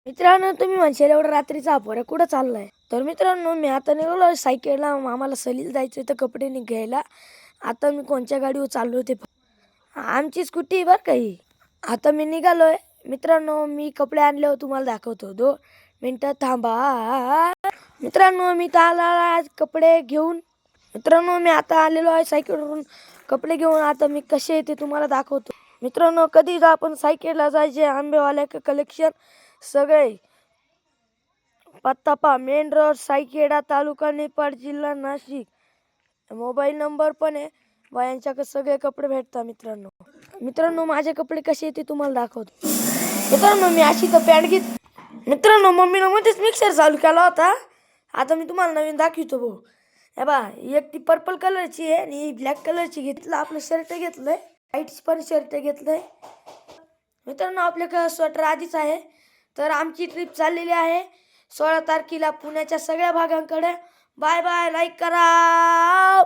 मित्रांनो, तुम्ही म्हणशाल एवढं रात्रीचा अपोरा कुठं चाललाय? तर मित्रांनो, मी आता निघालो सायकलला. आम्हाला सलील जायचं तर कपडे घ्यायला. आता मी कोणत्या गाडीवर चाललो ते आमची स्कूटी बरं का ही. आता मी निघालोय. मित्रांनो, मी कपडे आणल्यावर तुम्हाला दाखवतो. 2 मिनिटं थांबा. मित्रांनो, मी तर आला आज कपडे घेऊन. मित्रांनो, मी आता आलेलो आहे सायकलवरून कपडे घेऊन. आता मी कसे आहे ते तुम्हाला दाखवतो. मित्रांनो, कधी आपण सायकलला जायचे आंबेवाल्या कलेक्शन सगळे. पत्ता पहा, मेन रोड, सायखेडा, तालुका निफाड, जिल्हा नाशिक. मोबाईल नंबर पण आहे. बायांच्याकडे सगळे कपडे भेटतात. मित्रांनो, माझे कपडे कसे ते तुम्हाला दाखवतो. मित्रांनो, मी अशी तर पॅन्ट मित्रांनो, मम्मीनं मध्येच मिक्सर चालू केला होता. आता मी तुम्हाला नवीन दाखवतो भाऊ. हे बा, एक ती पर्पल कलरची आहे आणि ब्लॅक कलरची घेतलं. आपलं शर्ट घेतलंय, व्हाईट पण शर्ट घेतलंय. मित्रांनो, आपल्याकडं स्वेटर आधीच आहे. तर आमची ट्रिप चाललेली आहे 16 तारखेला पुण्याच्या सगळ्या भागांकडे. बाय बाय, लाईक करा.